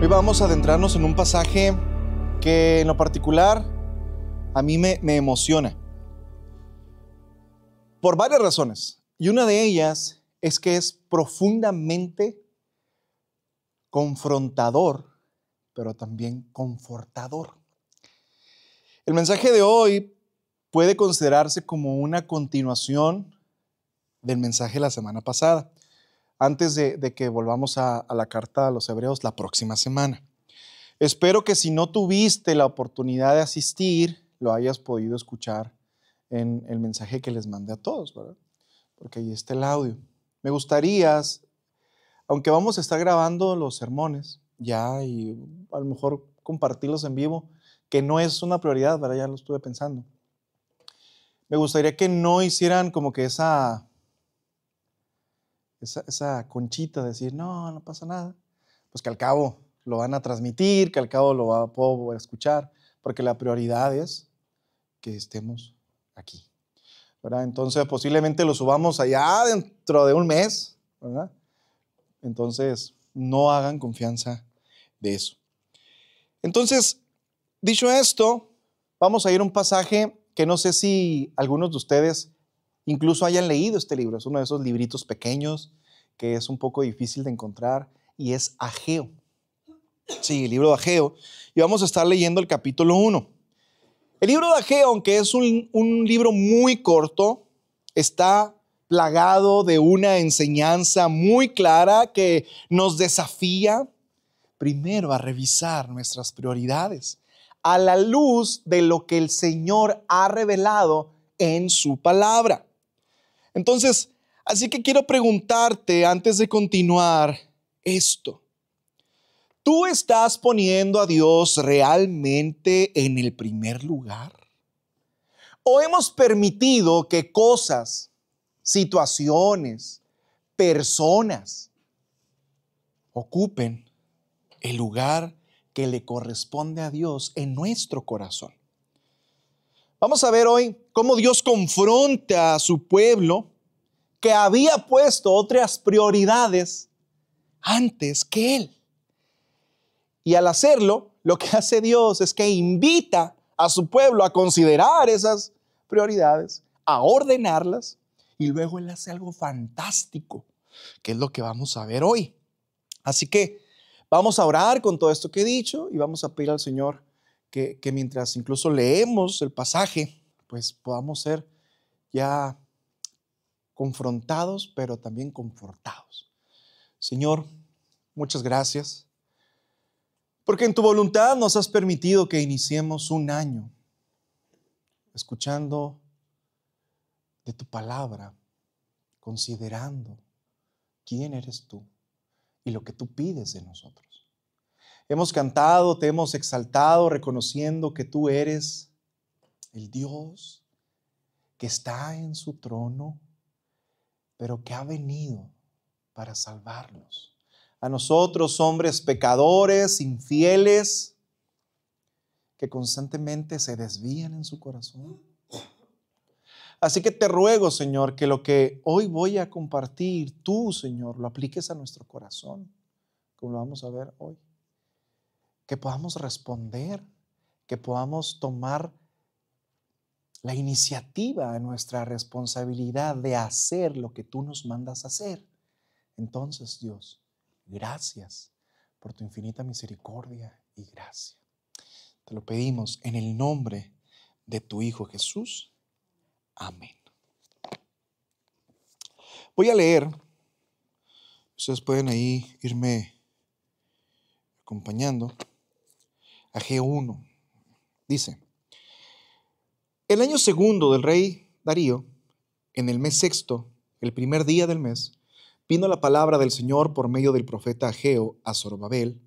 Hoy vamos a adentrarnos en un pasaje que en lo particular a mí me emociona por varias razones. Y una de ellas es que es profundamente confrontador, pero también confortador. El mensaje de hoy puede considerarse como una continuación del mensaje de la semana pasada, antes de que volvamos a la carta a los Hebreos la próxima semana. Espero que si no tuviste la oportunidad de asistir, lo hayas podido escuchar en el mensaje que les mandé a todos, ¿verdad? Porque ahí está el audio. Me gustaría, aunque vamos a estar grabando los sermones ya y a lo mejor compartirlos en vivo, que no es una prioridad, ¿verdad? Ya lo estuve pensando. Me gustaría que no hicieran como que esa conchita de decir, no pasa nada. Pues que al cabo lo van a transmitir, que al cabo puedo escuchar, porque la prioridad es que estemos aquí, ¿verdad? Entonces posiblemente lo subamos allá dentro de un mes, ¿verdad? Entonces no hagan confianza de eso. Entonces, dicho esto, vamos a ir a un pasaje que no sé si algunos de ustedes incluso hayan leído este libro. Es uno de esos libritos pequeños que es un poco difícil de encontrar y es Ageo. Sí, el libro de Ageo. Y vamos a estar leyendo el capítulo 1. El libro de Ageo, aunque es un libro muy corto, está plagado de una enseñanza muy clara que nos desafía primero a revisar nuestras prioridades a la luz de lo que el Señor ha revelado en su palabra. Entonces, así que quiero preguntarte antes de continuar esto. ¿Tú estás poniendo a Dios realmente en el primer lugar? ¿O hemos permitido que cosas, situaciones, personas ocupen el lugar que le corresponde a Dios en nuestro corazón? Vamos a ver hoy cómo Dios confronta a su pueblo que había puesto otras prioridades antes que Él. Y al hacerlo, lo que hace Dios es que invita a su pueblo a considerar esas prioridades, a ordenarlas, y luego Él hace algo fantástico, que es lo que vamos a ver hoy. Así que vamos a orar con todo esto que he dicho y vamos a pedir al Señor que mientras incluso leemos el pasaje, pues podamos ser ya confrontados, pero también confortados. Señor, muchas gracias, porque en tu voluntad nos has permitido que iniciemos un año escuchando de tu palabra, considerando quién eres tú y lo que tú pides de nosotros. Hemos cantado, te hemos exaltado, reconociendo que tú eres el Dios que está en su trono, pero que ha venido para salvarnos. A nosotros, hombres pecadores, infieles, que constantemente se desvían en su corazón. Así que te ruego, Señor, que lo que hoy voy a compartir, tú, Señor, lo apliques a nuestro corazón, como lo vamos a ver hoy. Que podamos responder, que podamos tomar la iniciativa en nuestra responsabilidad de hacer lo que tú nos mandas hacer. Entonces, Dios, gracias por tu infinita misericordia y gracia. Te lo pedimos en el nombre de tu Hijo Jesús. Amén. Voy a leer. Ustedes pueden ahí irme acompañando. Ageo 1. Dice: el año segundo del rey Darío, en el mes sexto, el primer día del mes, vino la palabra del Señor por medio del profeta Ageo a Zorobabel,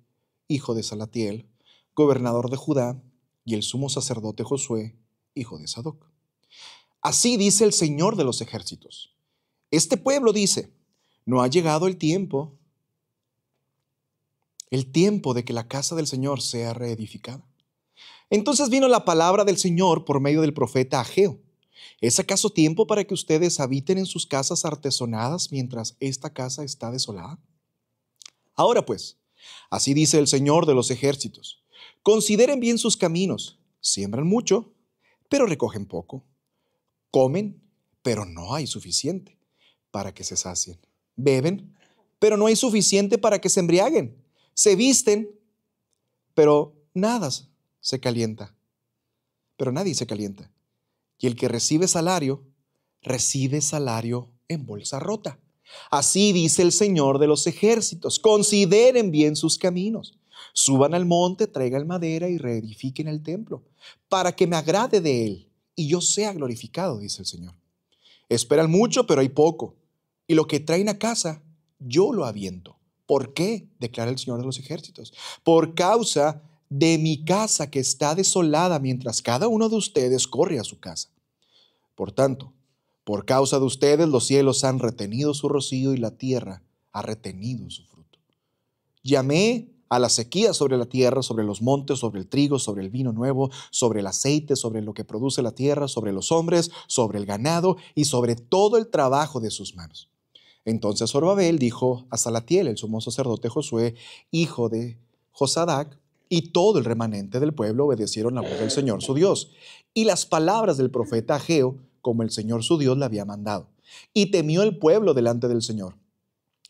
hijo de Salatiel, gobernador de Judá, y el sumo sacerdote Josué, hijo de Sadoc. Así dice el Señor de los ejércitos. Este pueblo dice: no ha llegado el tiempo de que la casa del Señor sea reedificada. Entonces vino la palabra del Señor por medio del profeta Ageo. ¿Es acaso tiempo para que ustedes habiten en sus casas artesonadas mientras esta casa está desolada? Ahora pues, Así dice el Señor de los ejércitos. Consideren bien sus caminos. Siembran mucho, pero recogen poco. Comen, pero no hay suficiente para que se sacien. Beben, pero no hay suficiente para que se embriaguen. Se visten, pero nada se calienta. Pero nadie se calienta. Y el que recibe salario en bolsa rota. Así dice el Señor de los ejércitos. Consideren bien sus caminos. Suban al monte, traigan madera y reedifiquen el templo, para que me agrade de él y yo sea glorificado, dice el Señor. Esperan mucho, pero hay poco. Y lo que traen a casa, yo lo aviento. ¿Por qué? Declara el Señor de los ejércitos. Por causa de mi casa que está desolada, mientras cada uno de ustedes corre a su casa. Por tanto, por causa de ustedes los cielos han retenido su rocío y la tierra ha retenido su fruto. Llamé a la sequía sobre la tierra, sobre los montes, sobre el trigo, sobre el vino nuevo, sobre el aceite, sobre lo que produce la tierra, sobre los hombres, sobre el ganado y sobre todo el trabajo de sus manos. Entonces Zorobabel dijo a Salatiel, el sumo sacerdote Josué, hijo de Josadac, y todo el remanente del pueblo obedecieron la voz del Señor su Dios y las palabras del profeta Ageo, como el Señor su Dios le había mandado. Y temió el pueblo delante del Señor.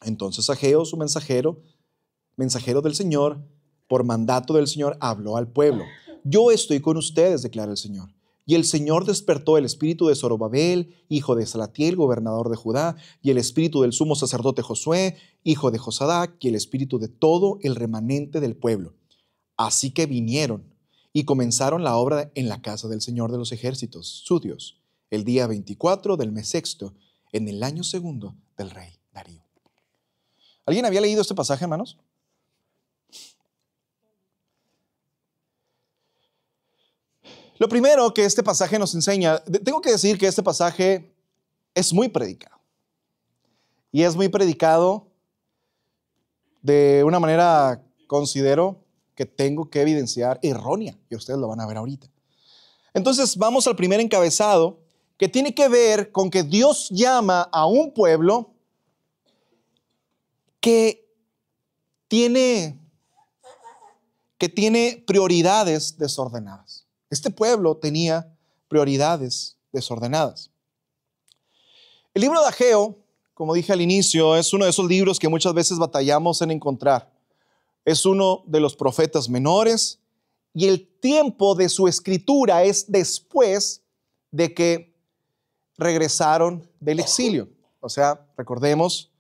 Entonces Ageo, su mensajero del Señor, por mandato del Señor, habló al pueblo. Yo estoy con ustedes, declara el Señor. Y el Señor despertó el espíritu de Zorobabel, hijo de Salatiel, gobernador de Judá, y el espíritu del sumo sacerdote Josué, hijo de Josadac, y el espíritu de todo el remanente del pueblo. Así que vinieron y comenzaron la obra en la casa del Señor de los ejércitos, su Dios, el día 24 del mes sexto, en el año segundo del rey Darío. ¿Alguien había leído este pasaje, hermanos? Lo primero que este pasaje nos enseña, tengo que decir que este pasaje es muy predicado. Y es muy predicado de una manera, considero, que tengo que evidenciar errónea. Y ustedes lo van a ver ahorita. Entonces vamos al primer encabezado, que tiene que ver con que Dios llama a un pueblo que tiene prioridades desordenadas. Este pueblo tenía prioridades desordenadas. El libro de Ageo, como dije al inicio, es uno de esos libros que muchas veces batallamos en encontrar. Es uno de los profetas menores y el tiempo de su escritura es después de que regresaron del exilio. O sea, recordemos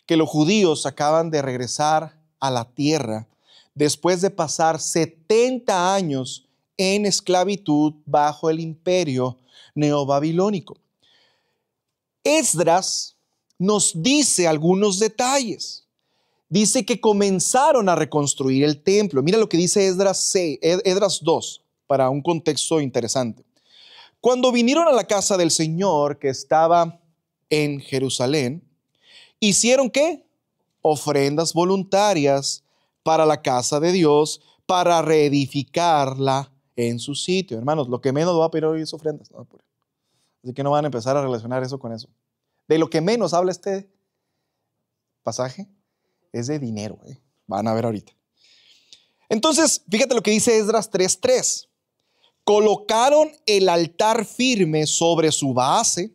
que los judíos acaban de regresar a la tierra después de pasar 70 años en esclavitud bajo el imperio neobabilónico. Esdras nos dice algunos detalles. Dice que comenzaron a reconstruir el templo. Mira lo que dice Esdras 2, para un contexto interesante. Cuando vinieron a la casa del Señor que estaba en Jerusalén, ¿hicieron qué? Ofrendas voluntarias para la casa de Dios, para reedificarla en su sitio. Hermanos, lo que menos va a pedir hoy es ofrendas. No, así que no van a empezar a relacionar eso con eso. De lo que menos habla este pasaje es de dinero. Van a ver ahorita. Entonces, fíjate lo que dice Esdras 3:3. Colocaron el altar firme sobre su base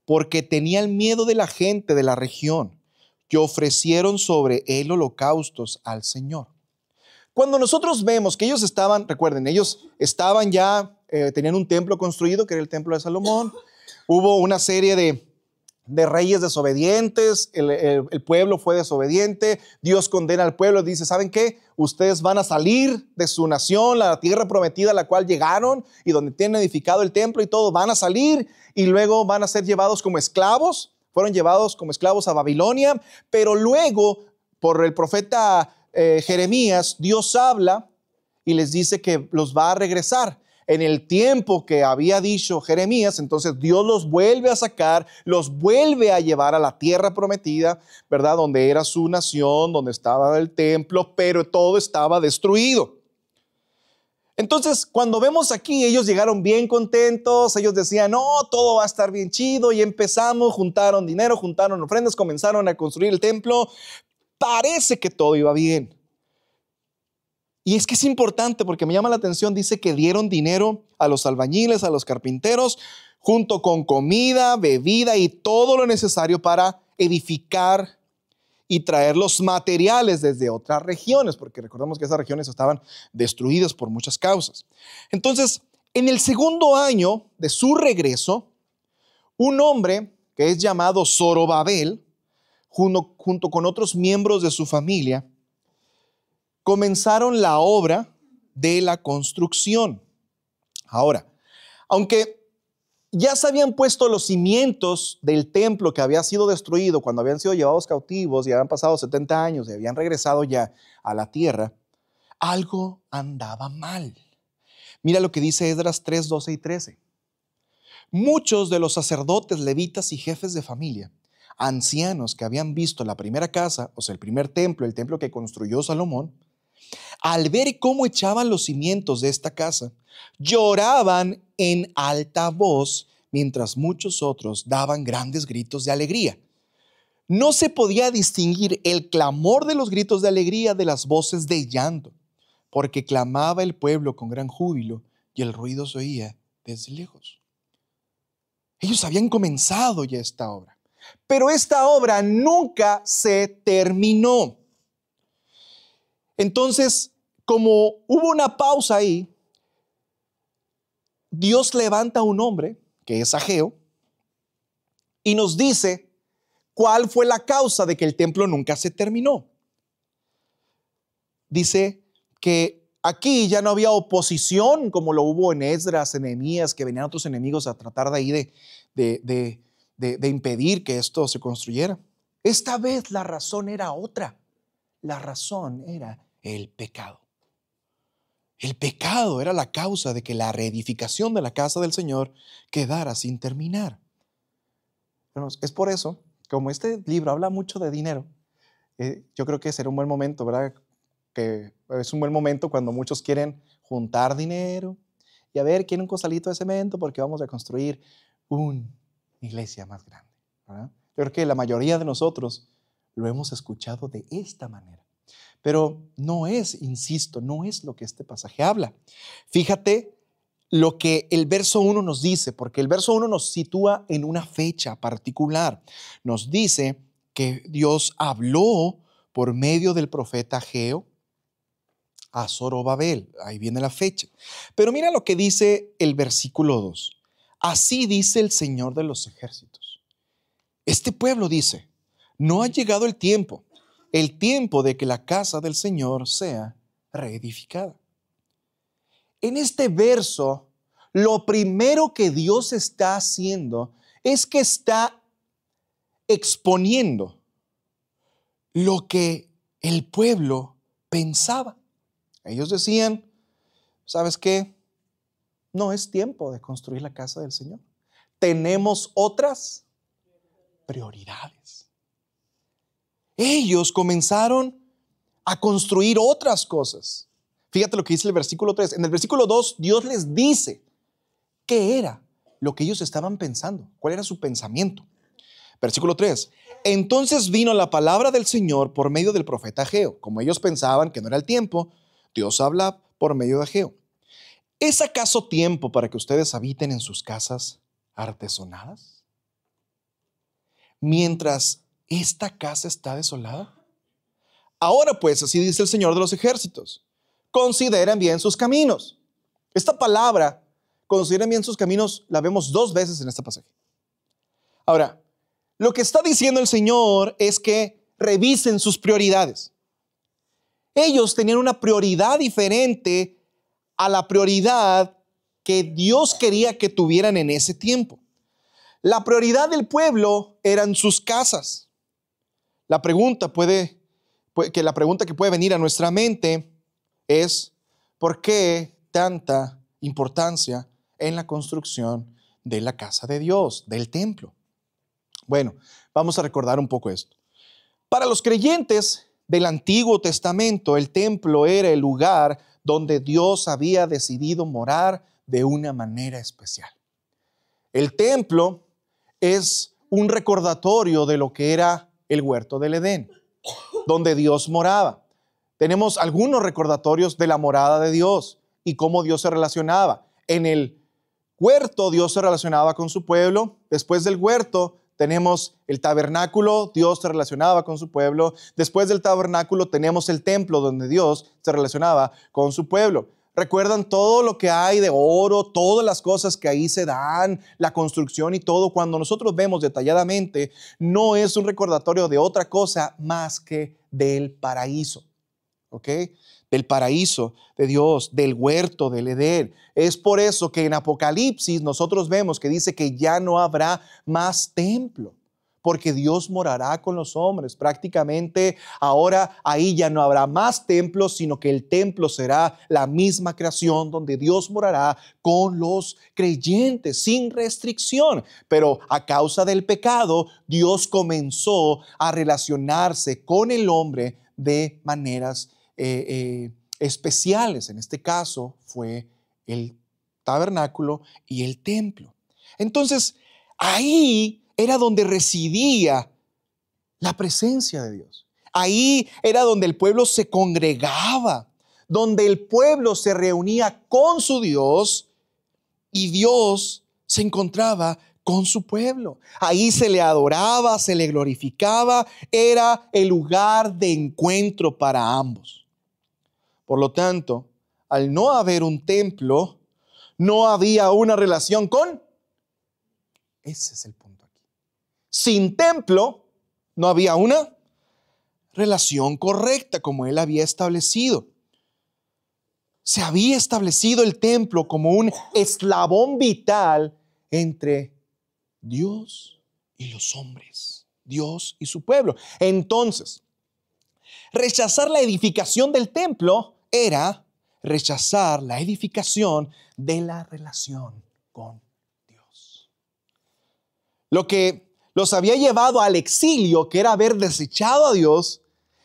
porque tenían miedo de la gente de la región, que ofrecieron sobre él holocaustos al Señor. Cuando nosotros vemos que ellos estaban, recuerden, ellos estaban ya, tenían un templo construido, que era el templo de Salomón. Hubo una serie de reyes desobedientes, el pueblo fue desobediente, Dios condena al pueblo, dice, ¿saben qué? Ustedes van a salir de su nación, la tierra prometida a la cual llegaron y donde tienen edificado el templo y todo, van a salir y luego van a ser llevados como esclavos, fueron llevados como esclavos a Babilonia, pero luego por el profeta Jeremías, Dios habla y les dice que los va a regresar. En el tiempo que había dicho Jeremías, entonces Dios los vuelve a sacar, los vuelve a llevar a la tierra prometida, ¿verdad? Donde era su nación, donde estaba el templo, pero todo estaba destruido. Entonces, cuando vemos aquí, ellos llegaron bien contentos, ellos decían, no, todo va a estar bien chido, y empezamos, juntaron dinero, juntaron ofrendas, comenzaron a construir el templo. Parece que todo iba bien. Y es que es importante porque me llama la atención, dice que dieron dinero a los albañiles, a los carpinteros, junto con comida, bebida y todo lo necesario para edificar y traer los materiales desde otras regiones, porque recordemos que esas regiones estaban destruidas por muchas causas. Entonces, en el segundo año de su regreso, un hombre que es llamado Zorobabel, junto con otros miembros de su familia, comenzaron la obra de la construcción. Ahora, aunque ya se habían puesto los cimientos del templo que había sido destruido cuando habían sido llevados cautivos y habían pasado 70 años y habían regresado ya a la tierra, algo andaba mal. Mira lo que dice Esdras 3, 12 y 13. Muchos de los sacerdotes, levitas y jefes de familia, ancianos que habían visto la primera casa, o sea, el primer templo, el templo que construyó Salomón, al ver cómo echaban los cimientos de esta casa, lloraban en alta voz, mientras muchos otros daban grandes gritos de alegría. No se podía distinguir el clamor de los gritos de alegría de las voces de llanto, porque clamaba el pueblo con gran júbilo y el ruido se oía desde lejos. Ellos habían comenzado ya esta obra, pero esta obra nunca se terminó. Entonces, como hubo una pausa ahí, Dios levanta a un hombre, que es Ageo, y nos dice cuál fue la causa de que el templo nunca se terminó. Dice que aquí ya no había oposición como lo hubo en Esdras, en Nehemías, que venían otros enemigos a tratar de ahí de impedir que esto se construyera. Esta vez la razón era otra. La razón era el pecado. El pecado era la causa de que la reedificación de la casa del Señor quedara sin terminar. Es por eso, como este libro habla mucho de dinero, yo creo que será un buen momento, ¿verdad? Que es un buen momento cuando muchos quieren juntar dinero y a ver, quieren un costalito de cemento porque vamos a construir una iglesia más grande, ¿verdad? Yo creo que la mayoría de nosotros lo hemos escuchado de esta manera. Pero no es, insisto, no es lo que este pasaje habla. Fíjate lo que el verso 1 nos dice, porque el verso 1 nos sitúa en una fecha particular. Nos dice que Dios habló por medio del profeta Ageo a Zorobabel. Ahí viene la fecha. Pero mira lo que dice el versículo 2. Así dice el Señor de los ejércitos. Este pueblo dice, no ha llegado el tiempo de que la casa del Señor sea reedificada. En este verso, lo primero que Dios está haciendo es que está exponiendo lo que el pueblo pensaba. Ellos decían, ¿sabes qué? No es tiempo de construir la casa del Señor. Tenemos otras prioridades. Ellos comenzaron a construir otras cosas. Fíjate lo que dice el versículo 3. En el versículo 2, Dios les dice qué era lo que ellos estaban pensando, cuál era su pensamiento. Versículo 3. Entonces vino la palabra del Señor por medio del profeta Ageo. Como ellos pensaban que no era el tiempo, Dios habla por medio de Ageo. ¿Es acaso tiempo para que ustedes habiten en sus casas artesonadas, mientras esta casa está desolada? Ahora pues, así dice el Señor de los ejércitos, consideren bien sus caminos. Esta palabra, consideren bien sus caminos, la vemos 2 veces en este pasaje. Ahora, lo que está diciendo el Señor es que revisen sus prioridades. Ellos tenían una prioridad diferente a la prioridad que Dios quería que tuvieran en ese tiempo. La prioridad del pueblo eran sus casas. La pregunta que puede venir a nuestra mente es, ¿por qué tanta importancia en la construcción de la casa de Dios, del templo? Bueno, vamos a recordar un poco esto. Para los creyentes del Antiguo Testamento, el templo era el lugar donde Dios había decidido morar de una manera especial. El templo es un recordatorio de lo que era el huerto del Edén, donde Dios moraba. tenemos algunos recordatorios de la morada de Dios y cómo Dios se relacionaba. En el huerto Dios se relacionaba con su pueblo. Después del huerto tenemos el tabernáculo, Dios se relacionaba con su pueblo. Después del tabernáculo tenemos el templo donde Dios se relacionaba con su pueblo. ¿Recuerdan todo lo que hay de oro, todas las cosas que ahí se dan, la construcción y todo? Cuando nosotros vemos detalladamente, no es un recordatorio de otra cosa más que del paraíso. ¿Ok? Del paraíso de Dios, del huerto, del Edén. Es por eso que en Apocalipsis nosotros vemos que dice que ya no habrá más templo, porque Dios morará con los hombres. Prácticamente ahora ahí ya no habrá más templos, sino que el templo será la misma creación donde Dios morará con los creyentes sin restricción. Pero a causa del pecado, Dios comenzó a relacionarse con el hombre de maneras especiales. En este caso fue el tabernáculo y el templo. Entonces, ahí era donde residía la presencia de Dios. Ahí era donde el pueblo se congregaba, donde el pueblo se reunía con su Dios y Dios se encontraba con su pueblo. Ahí se le adoraba, se le glorificaba, era el lugar de encuentro para ambos. Por lo tanto, al no haber un templo, no había una relación con... Ese es el punto aquí. Sin templo, no había una relación correcta como él había establecido. Se había establecido el templo como un eslabón vital entre Dios y los hombres, Dios y su pueblo. Entonces, rechazar la edificación del templo era rechazar la edificación de la relación con Dios. Lo que los había llevado al exilio, que era haber desechado a Dios,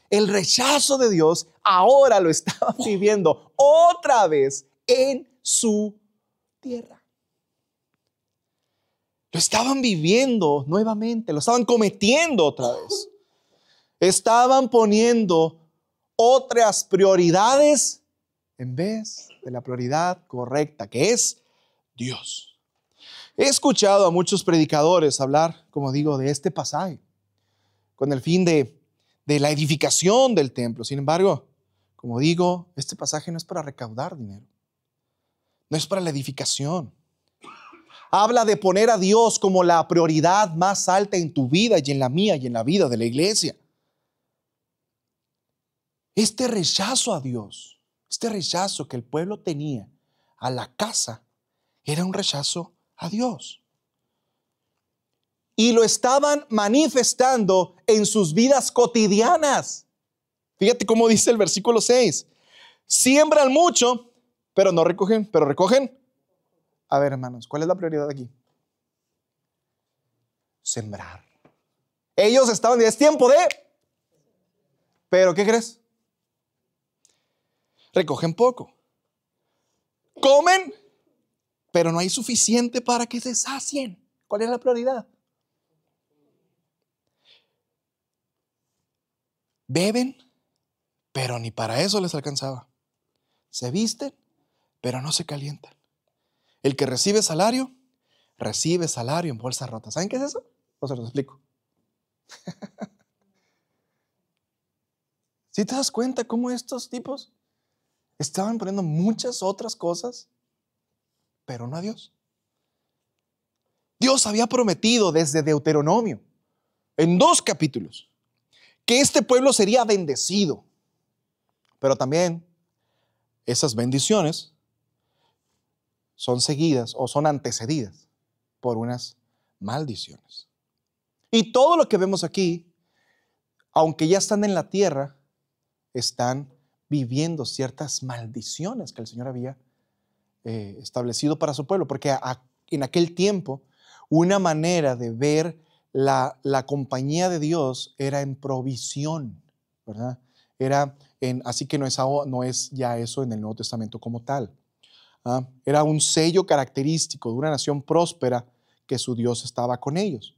el rechazo de Dios, ahora lo estaban viviendo otra vez en su tierra. Lo estaban viviendo nuevamente, lo estaban cometiendo otra vez. Estaban poniendo otras prioridades en vez de la prioridad correcta, que es Dios. He escuchado a muchos predicadores hablar, como digo, de este pasaje, con el fin de la edificación del templo. Sin embargo, como digo, este pasaje no es para recaudar dinero, no es para la edificación. Habla de poner a Dios como la prioridad más alta en tu vida y en la mía y en la vida de la iglesia. Este rechazo a Dios, este rechazo que el pueblo tenía a la casa, era un rechazo a Dios. Y lo estaban manifestando en sus vidas cotidianas. Fíjate cómo dice el versículo 6. Siembran mucho, pero no recogen, pero recogen. A ver, hermanos, ¿cuál es la prioridad aquí? Sembrar. Ellos estaban, es tiempo de... Pero, ¿qué crees? Recogen poco. Comen, pero no hay suficiente para que se sacien. ¿Cuál es la prioridad? Beben, pero ni para eso les alcanzaba. Se visten, pero no se calientan. El que recibe salario en bolsa rota. ¿Saben qué es eso? O se los explico. ¿Sí te das cuenta cómo estos tipos estaban poniendo muchas otras cosas, pero no a Dios? Dios había prometido desde Deuteronomio, en 2 capítulos, que este pueblo sería bendecido. Pero también esas bendiciones son seguidas o son antecedidas por unas maldiciones. Y todo lo que vemos aquí, aunque ya están en la tierra, están viviendo ciertas maldiciones que el Señor había establecido para su pueblo, porque en aquel tiempo una manera de ver la compañía de Dios era en provisión, ¿verdad? Así que no es ya eso en el Nuevo Testamento como tal. Era un sello característico de una nación próspera que su Dios estaba con ellos.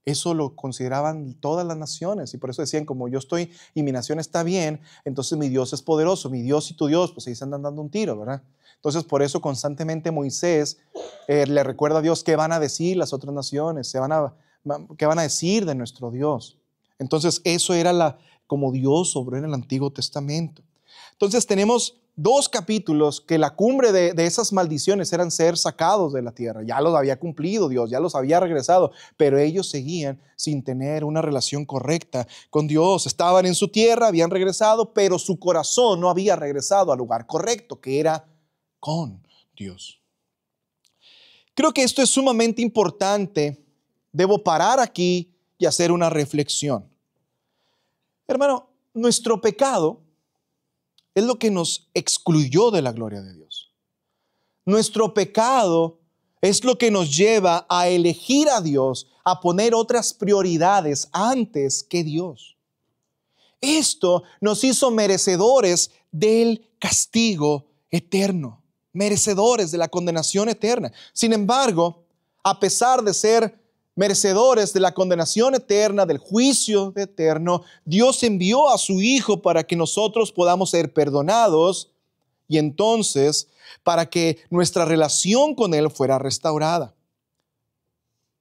Eso lo consideraban todas las naciones y por eso decían, como yo estoy y mi nación está bien, entonces mi Dios es poderoso, mi Dios y tu Dios, pues ahí se andan dando un tiro, ¿verdad? Entonces por eso constantemente Moisés le recuerda a Dios qué van a decir las otras naciones, qué van a decir de nuestro Dios. Entonces eso era como Dios obró en el Antiguo Testamento. Entonces tenemos 2 capítulos que la cumbre de esas maldiciones eran ser sacados de la tierra. Ya los había cumplido Dios, ya los había regresado, pero ellos seguían sin tener una relación correcta con Dios. Estaban en su tierra, habían regresado, pero su corazón no había regresado al lugar correcto, que era con Dios. Creo que esto es sumamente importante. Debo parar aquí y hacer una reflexión. Hermano, nuestro pecado es lo que nos excluyó de la gloria de Dios. Nuestro pecado es lo que nos lleva a elegir a Dios, a poner otras prioridades antes que Dios. Esto nos hizo merecedores del castigo eterno, merecedores de la condenación eterna. Sin embargo, a pesar de ser merecedores de la condenación eterna, del juicio eterno, Dios envió a su Hijo para que nosotros podamos ser perdonados y entonces para que nuestra relación con Él fuera restaurada.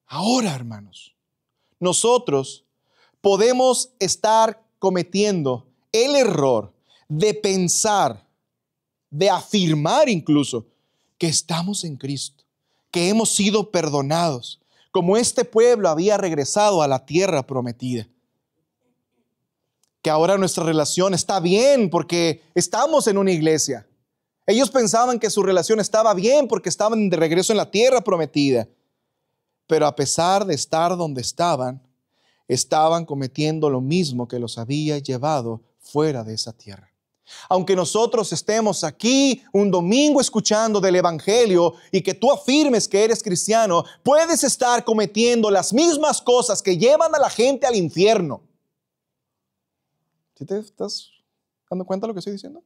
Ahora, hermanos, nosotros podemos estar cometiendo el error de pensar, de afirmar incluso que estamos en Cristo, que hemos sido perdonados, como este pueblo había regresado a la tierra prometida. Que ahora nuestra relación está bien porque estamos en una iglesia. Ellos pensaban que su relación estaba bien porque estaban de regreso en la tierra prometida. Pero a pesar de estar donde estaban cometiendo lo mismo que los había llevado fuera de esa tierra. Aunque nosotros estemos aquí un domingo escuchando del Evangelio y que tú afirmes que eres cristiano, puedes estar cometiendo las mismas cosas que llevan a la gente al infierno. ¿Sí te estás dando cuenta de lo que estoy diciendo?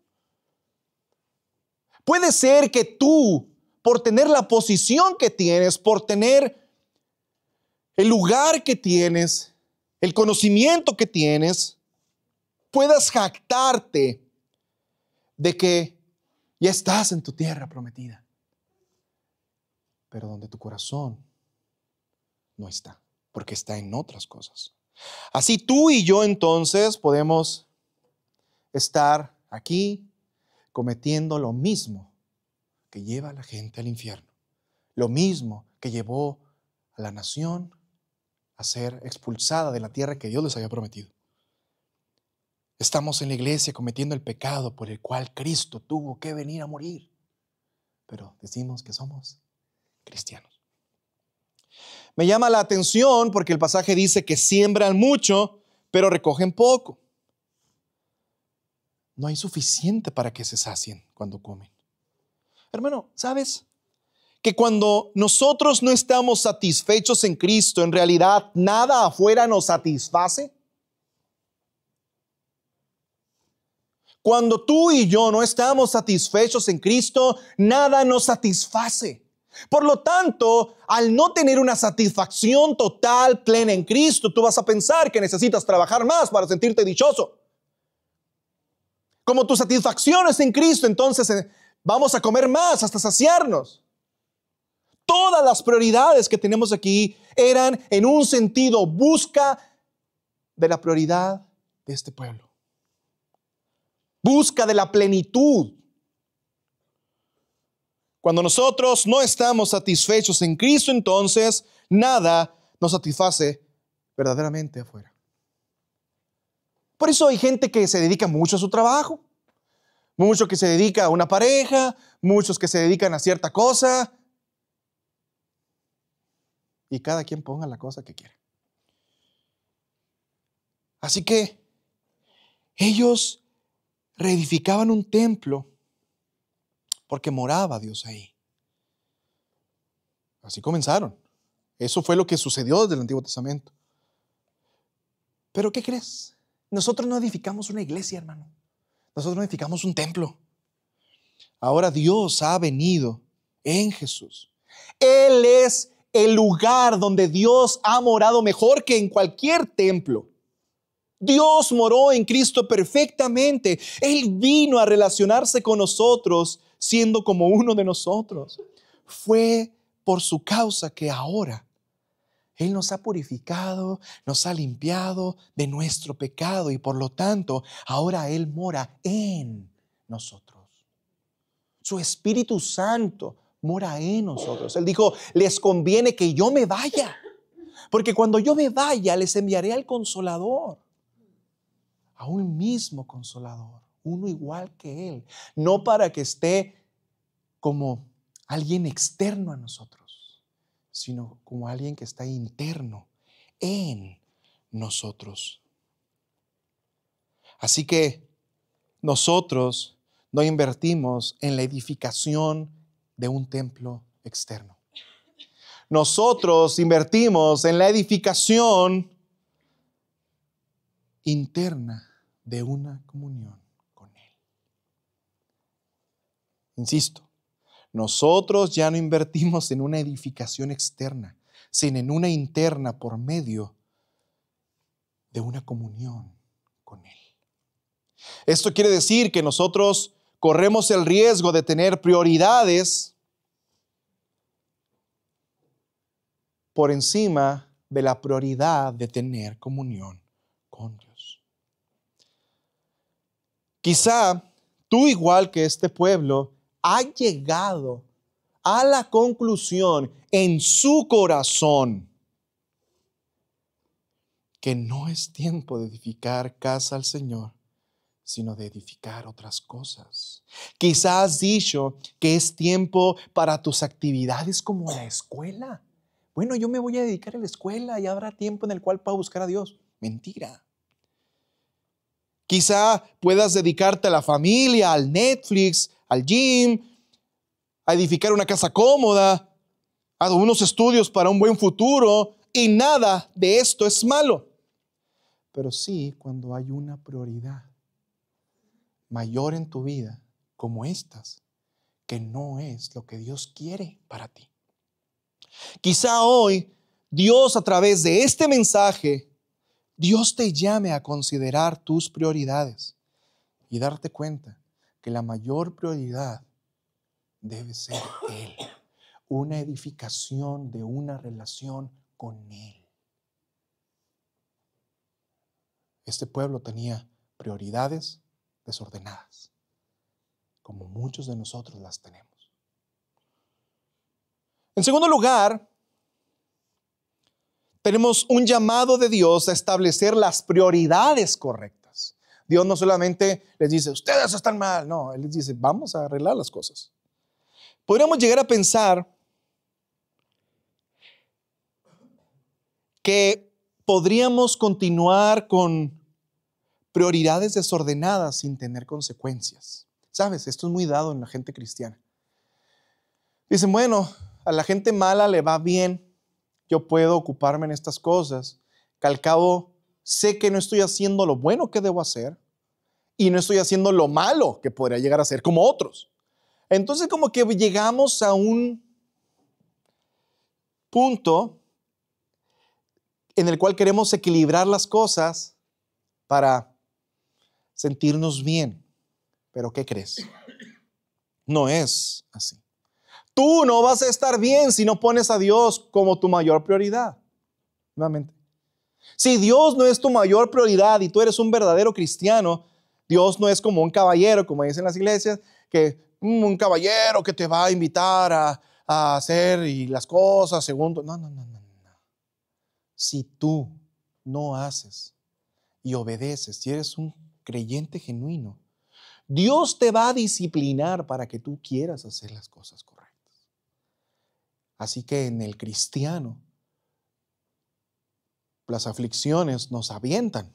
Puede ser que tú, por tener la posición que tienes, por tener el lugar que tienes, el conocimiento que tienes, puedas jactarte de que ya estás en tu tierra prometida, pero donde tu corazón no está, porque está en otras cosas. Así tú y yo entonces podemos estar aquí cometiendo lo mismo que lleva a la gente al infierno, lo mismo que llevó a la nación a ser expulsada de la tierra que Dios les había prometido. Estamos en la iglesia cometiendo el pecado por el cual Cristo tuvo que venir a morir. Pero decimos que somos cristianos. Me llama la atención porque el pasaje dice que siembran mucho, pero recogen poco. No hay suficiente para que se sacien cuando comen. Hermano, ¿sabes? Que cuando nosotros no estamos satisfechos en Cristo, en realidad nada afuera nos satisface. Cuando tú y yo no estamos satisfechos en Cristo, nada nos satisface. Por lo tanto, al no tener una satisfacción total, plena en Cristo, tú vas a pensar que necesitas trabajar más para sentirte dichoso. Como tu satisfacción es en Cristo, entonces vamos a comer más hasta saciarnos. Todas las prioridades que tenemos aquí eran en un sentido busca de la prioridad de este pueblo. Busca de la plenitud. Cuando nosotros no estamos satisfechos en Cristo, entonces nada nos satisface verdaderamente afuera. Por eso hay gente que se dedica mucho a su trabajo, muchos que se dedican a una pareja, muchos que se dedican a cierta cosa, y cada quien ponga la cosa que quiera. Así que ellos reedificaban un templo porque moraba Dios ahí. Así comenzaron. Eso fue lo que sucedió desde el Antiguo Testamento. Pero ¿qué crees? Nosotros no edificamos una iglesia, hermano. Nosotros no edificamos un templo. Ahora Dios ha venido en Jesús. Él es el lugar donde Dios ha morado mejor que en cualquier templo. Dios moró en Cristo perfectamente. Él vino a relacionarse con nosotros siendo como uno de nosotros. Fue por su causa que ahora Él nos ha purificado, nos ha limpiado de nuestro pecado y por lo tanto ahora Él mora en nosotros. Su Espíritu Santo mora en nosotros. Él dijo, les conviene que yo me vaya, porque cuando yo me vaya les enviaré al Consolador, a un mismo Consolador, uno igual que Él, no para que esté como alguien externo a nosotros, sino como alguien que está interno en nosotros. Así que nosotros no invertimos en la edificación de un templo externo. Nosotros invertimos en la edificación interna de una comunión con Él. Insisto, nosotros ya no invertimos en una edificación externa, sino en una interna por medio de una comunión con Él. Esto quiere decir que nosotros corremos el riesgo de tener prioridades por encima de la prioridad de tener comunión con Dios. Quizá tú, igual que este pueblo, ha llegado a la conclusión en su corazón que no es tiempo de edificar casa al Señor, sino de edificar otras cosas. Quizás has dicho que es tiempo para tus actividades como la escuela. Bueno, yo me voy a dedicar a la escuela y habrá tiempo en el cual puedo buscar a Dios. Mentira. Quizá puedas dedicarte a la familia, al Netflix, al gym, a edificar una casa cómoda, a unos estudios para un buen futuro, y nada de esto es malo. Pero sí cuando hay una prioridad mayor en tu vida, como estas, que no es lo que Dios quiere para ti. Quizá hoy Dios, a través de este mensaje, Dios te llame a considerar tus prioridades y darte cuenta que la mayor prioridad debe ser Él, una edificación de una relación con Él. Este pueblo tenía prioridades desordenadas, como muchos de nosotros las tenemos. En segundo lugar, tenemos un llamado de Dios a establecer las prioridades correctas. Dios no solamente les dice, ustedes están mal, no, Él les dice, vamos a arreglar las cosas. Podríamos llegar a pensar que podríamos continuar con prioridades desordenadas sin tener consecuencias. ¿Sabes? Esto es muy dado en la gente cristiana. Dicen, bueno, a la gente mala le va bien, yo puedo ocuparme en estas cosas, que al cabo sé que no estoy haciendo lo bueno que debo hacer y no estoy haciendo lo malo que podría llegar a ser como otros. Entonces como que llegamos a un punto en el cual queremos equilibrar las cosas para sentirnos bien. Pero ¿qué crees? No es así. Tú no vas a estar bien si no pones a Dios como tu mayor prioridad. Nuevamente. Si Dios no es tu mayor prioridad y tú eres un verdadero cristiano, Dios no es como un caballero, como dicen las iglesias, que un caballero que te va a invitar a hacer y las cosas según... No. Si tú no haces y obedeces, si eres un creyente genuino, Dios te va a disciplinar para que tú quieras hacer las cosas correctas. Así que en el cristiano, las aflicciones nos avientan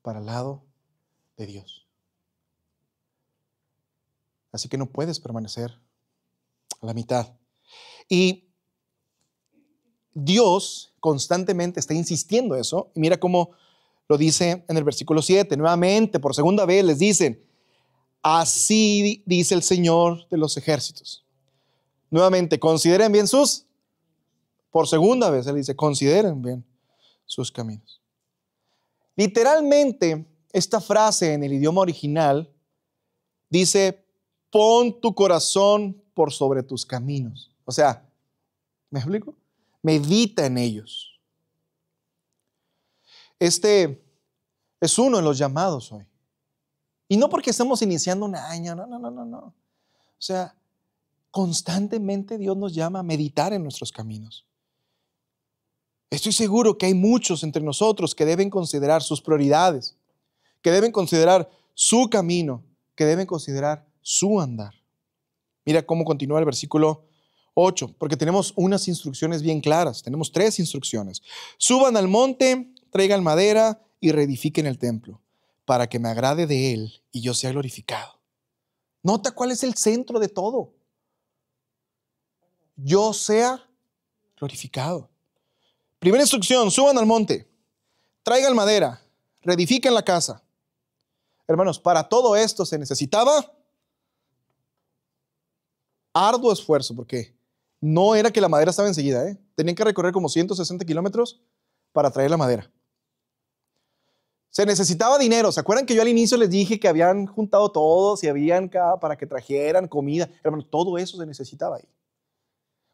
para el lado de Dios. Así que no puedes permanecer a la mitad. Y Dios constantemente está insistiendo eso. Y mira cómo lo dice en el versículo 7. Nuevamente, por segunda vez les dicen, así dice el Señor de los ejércitos. Nuevamente, consideren bien sus Por segunda vez, Él dice, consideren bien sus caminos. Literalmente, esta frase en el idioma original dice, pon tu corazón por sobre tus caminos. O sea, ¿me explico? Medita en ellos. Este es uno de los llamados hoy. Y no porque estemos iniciando un año, no. O sea, constantemente Dios nos llama a meditar en nuestros caminos. Estoy seguro que hay muchos entre nosotros que deben considerar sus prioridades, que deben considerar su camino, que deben considerar su andar. Mira cómo continúa el versículo 8, porque tenemos unas instrucciones bien claras. Tenemos 3 instrucciones. Suban al monte, traigan madera y reedifiquen el templo, para que me agrade de él y yo sea glorificado. Nota cuál es el centro de todo. Yo sea glorificado. Primera instrucción, suban al monte, traigan madera, reedifiquen la casa. Hermanos, para todo esto se necesitaba arduo esfuerzo, porque no era que la madera estaba enseguida, tenían que recorrer como 160 kilómetros para traer la madera. Se necesitaba dinero. ¿Se acuerdan que yo al inicio les dije que habían juntado todos y habían para que trajeran comida? Hermanos, todo eso se necesitaba ahí.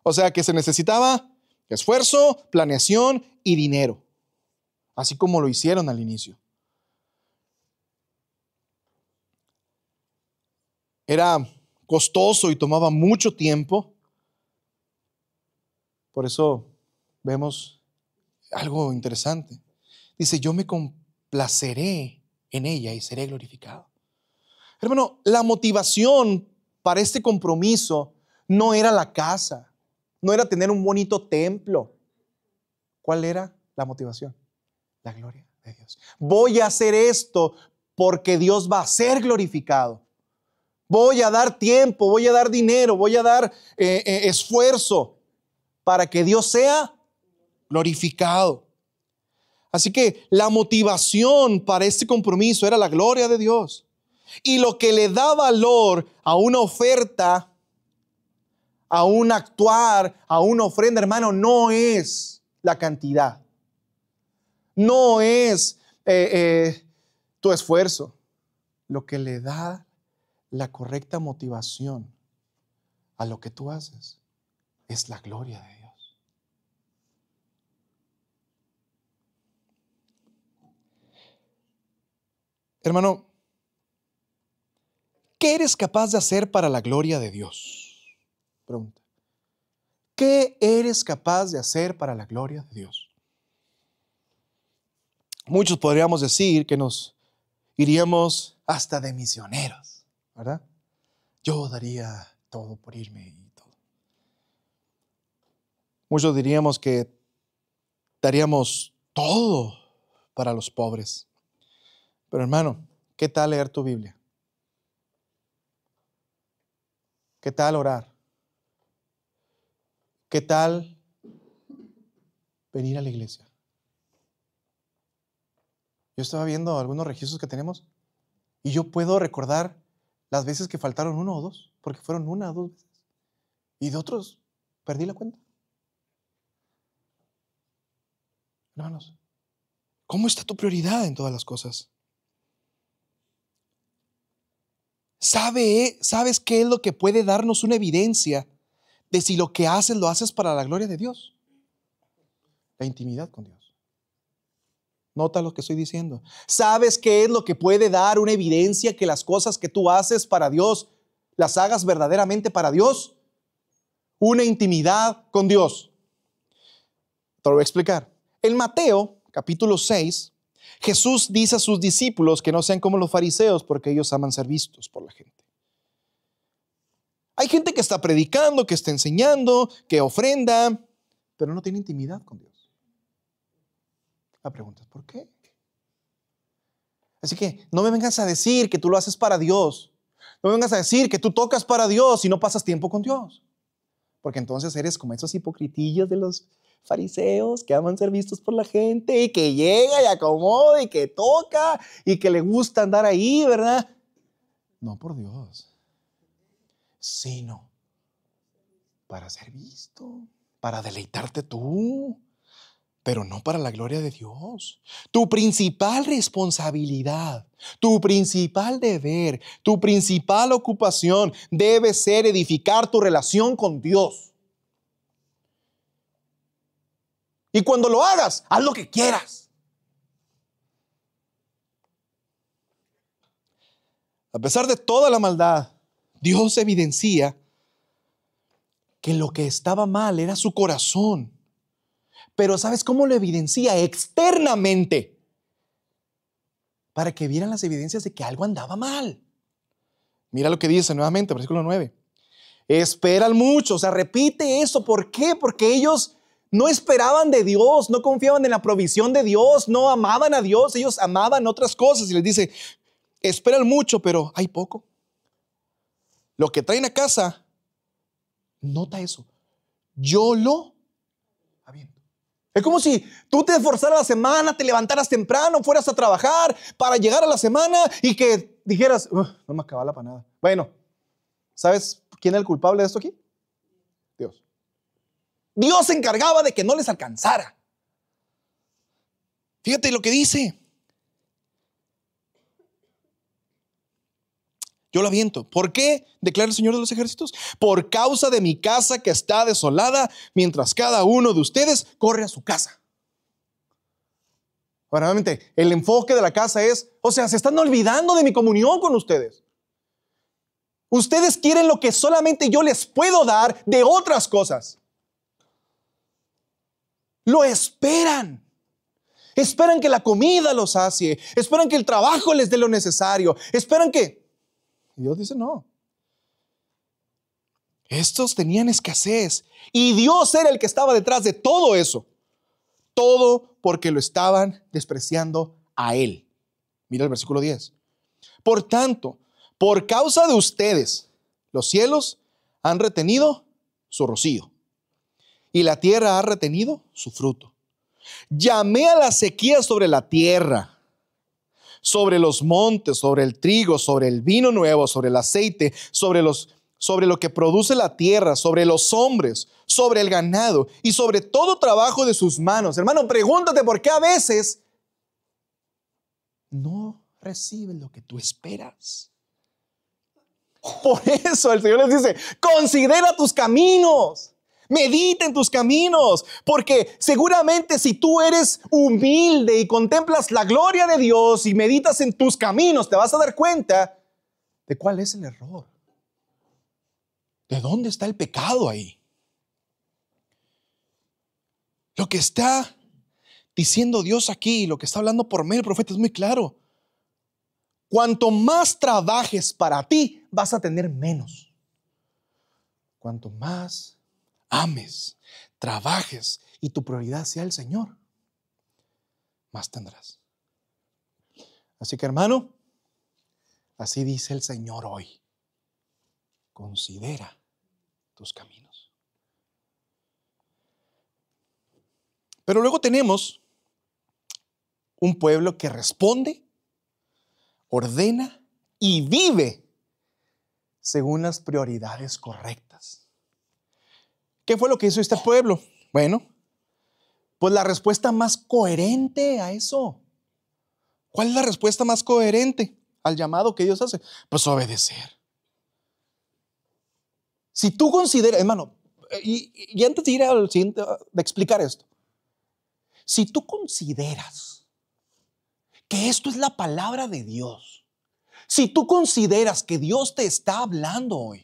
O sea que se necesitaba esfuerzo, planeación y dinero, así como lo hicieron al inicio. Era costoso y tomaba mucho tiempo. Por eso vemos algo interesante. Dice, yo me complaceré en ella y seré glorificado. Hermano, la motivación para este compromiso no era la casa, no era tener un bonito templo. ¿Cuál era la motivación? La gloria de Dios. Voy a hacer esto porque Dios va a ser glorificado. Voy a dar tiempo, voy a dar dinero, voy a dar esfuerzo para que Dios sea glorificado. Así que la motivación para este compromiso era la gloria de Dios. Y lo que le da valor a una oferta, a un actuar, a una ofrenda, hermano, no es la cantidad. No es tu esfuerzo. Lo que le da la correcta motivación a lo que tú haces es la gloria de Dios. Hermano, ¿qué eres capaz de hacer para la gloria de Dios? Pregunta. ¿Qué eres capaz de hacer para la gloria de Dios? Muchos podríamos decir que nos iríamos hasta de misioneros, ¿verdad? Yo daría todo por irme y todo. Muchos diríamos que daríamos todo para los pobres. Pero hermano, ¿qué tal leer tu Biblia? ¿Qué tal orar? ¿Qué tal venir a la iglesia? Yo estaba viendo algunos registros que tenemos y yo puedo recordar las veces que faltaron 1 o 2, porque fueron 1 o 2 veces. Y de otros perdí la cuenta. Hermanos, ¿cómo está tu prioridad en todas las cosas? ¿Sabes qué es lo que puede darnos una evidencia de si lo que haces lo haces para la gloria de Dios? La intimidad con Dios. Nota lo que estoy diciendo. ¿Sabes qué es lo que puede dar una evidencia que las cosas que tú haces para Dios las hagas verdaderamente para Dios? Una intimidad con Dios. Te lo voy a explicar. En Mateo, capítulo 6, Jesús dice a sus discípulos que no sean como los fariseos porque ellos aman ser vistos por la gente. Hay gente que está predicando, que está enseñando, que ofrenda, pero no tiene intimidad con Dios. La pregunta es ¿por qué? Así que no me vengas a decir que tú lo haces para Dios. No me vengas a decir que tú tocas para Dios y no pasas tiempo con Dios. Porque entonces eres como esos hipocritillos de los fariseos que aman ser vistos por la gente y que llega y acomoda y que toca y que le gusta andar ahí, ¿verdad? No por Dios, sino para ser visto. para deleitarte tú, pero no para la gloria de Dios. Tu principal responsabilidad, tu principal deber, tu principal ocupación debe ser edificar tu relación con Dios. Y cuando lo hagas, haz lo que quieras. A pesar de toda la maldad, Dios evidencia que lo que estaba mal era su corazón. Pero ¿sabes cómo lo evidencia? Externamente. Para que vieran las evidencias de que algo andaba mal. Mira lo que dice nuevamente, versículo 9. Esperan mucho, o sea, repite eso. ¿Por qué? Porque ellos no esperaban de Dios, no confiaban en la provisión de Dios, no amaban a Dios, ellos amaban otras cosas. Y les dice, esperan mucho, pero hay poco. Lo que traen a casa, nota eso, yo lo aviento. Es como si tú te esforzaras la semana, te levantaras temprano, fueras a trabajar para llegar a la semana y que dijeras, no me acaba la panada. Bueno, ¿sabes quién es el culpable de esto aquí? Dios. Dios se encargaba de que no les alcanzara. Fíjate lo que dice. Yo lo aviento. ¿Por qué? Declara el Señor de los ejércitos. Por causa de mi casa que está desolada, mientras cada uno de ustedes corre a su casa. Ahora, nuevamente, el enfoque de la casa es, o sea, se están olvidando de mi comunión con ustedes. Ustedes quieren lo que solamente yo les puedo dar de otras cosas. Lo esperan. Esperan que la comida los sacie. Esperan que el trabajo les dé lo necesario. Esperan que... Y Dios dice no. Estos tenían escasez. Y Dios era el que estaba detrás de todo eso. Todo porque lo estaban despreciando a Él. Mira el versículo 10. Por tanto, por causa de ustedes, los cielos han retenido su rocío y la tierra ha retenido su fruto. Llamé a la sequía sobre la tierra, sobre los montes, sobre el trigo, sobre el vino nuevo, sobre el aceite, sobre lo que produce la tierra, sobre los hombres, sobre el ganado y sobre todo trabajo de sus manos. Hermano, pregúntate por qué a veces no recibes lo que tú esperas. Por eso el Señor les dice, considera tus caminos. Medita en tus caminos, porque seguramente si tú eres humilde y contemplas la gloria de Dios y meditas en tus caminos, te vas a dar cuenta de cuál es el error. ¿De dónde está el pecado ahí? Lo que está diciendo Dios aquí, lo que está hablando por medio del profeta es muy claro. Cuanto más trabajes para ti, vas a tener menos. Cuanto más ames, trabajes y tu prioridad sea el Señor, más tendrás. Así que, hermano, así dice el Señor hoy. Considera tus caminos. Pero luego tenemos un pueblo que responde, ordena y vive según las prioridades correctas. ¿Qué fue lo que hizo este pueblo? Bueno, pues la respuesta más coherente a eso. ¿Cuál es la respuesta más coherente al llamado que Dios hace? Pues obedecer. Si tú consideras, hermano, y antes de ir al siguiente, de explicar esto, si tú consideras que esto es la palabra de Dios, si tú consideras que Dios te está hablando hoy,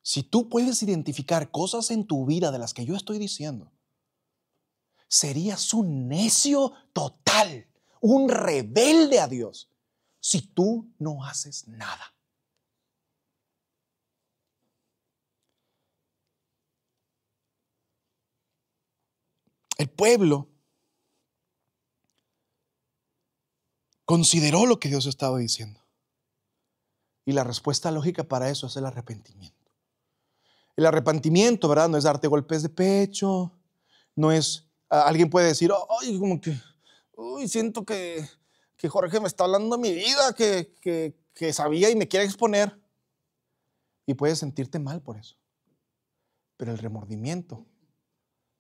si tú puedes identificar cosas en tu vida de las que yo estoy diciendo, serías un necio total, un rebelde a Dios, si tú no haces nada. El pueblo consideró lo que Dios estaba diciendo. Y la respuesta lógica para eso es el arrepentimiento. El arrepentimiento, ¿verdad? No es darte golpes de pecho, no es, alguien puede decir, ay, como que, uy, siento que Jorge me está hablando de mi vida, que sabía y me quiere exponer. Y puedes sentirte mal por eso. Pero el remordimiento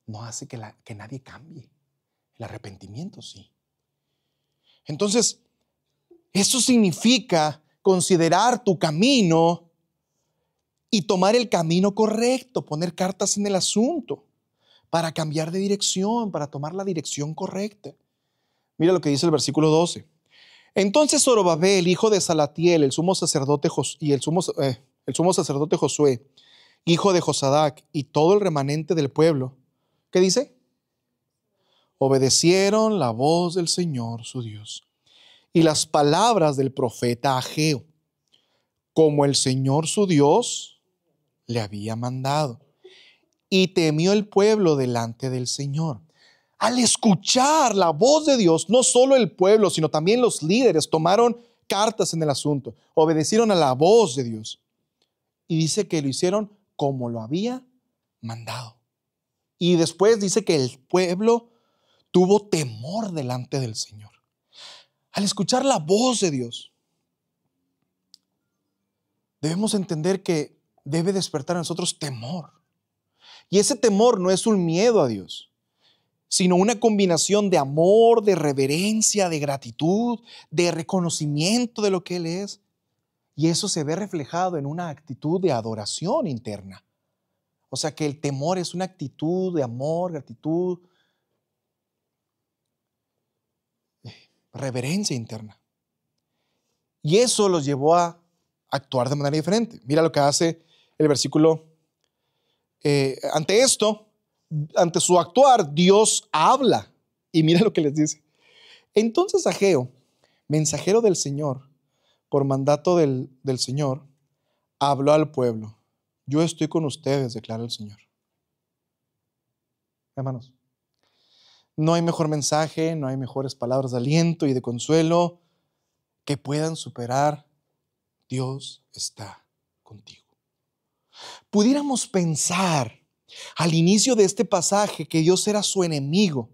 no hace que nadie cambie. El arrepentimiento sí. Entonces, eso significa considerar tu camino y tomar el camino correcto, poner cartas en el asunto para cambiar de dirección, para tomar la dirección correcta. Mira lo que dice el versículo 12. Entonces Zorobabel, hijo de Salatiel, el sumo sacerdote Josué, hijo de Josadac, y todo el remanente del pueblo, ¿qué dice? Obedecieron la voz del Señor su Dios y las palabras del profeta Ageo, como el Señor su Dios le había mandado. Y temió el pueblo delante del Señor. Al escuchar la voz de Dios, no solo el pueblo, sino también los líderes tomaron cartas en el asunto, obedecieron a la voz de Dios. Y dice que lo hicieron como lo había mandado. Y después dice que el pueblo tuvo temor delante del Señor. Al escuchar la voz de Dios, debemos entender que debe despertar en nosotros temor. Y ese temor no es un miedo a Dios, sino una combinación de amor, de reverencia, de gratitud, de reconocimiento de lo que Él es. Y eso se ve reflejado en una actitud de adoración interna. O sea que el temor es una actitud de amor, gratitud, reverencia interna. Y eso los llevó a actuar de manera diferente. Mira lo que hace el versículo. Ante esto, ante su actuar, Dios habla. Y mira lo que les dice. Entonces Ageo, mensajero del Señor, por mandato del Señor, habló al pueblo. Yo estoy con ustedes, declara el Señor. Hermanos, no hay mejor mensaje, no hay mejores palabras de aliento y de consuelo que puedan superar: Dios está contigo. Pudiéramos pensar al inicio de este pasaje que Dios era su enemigo,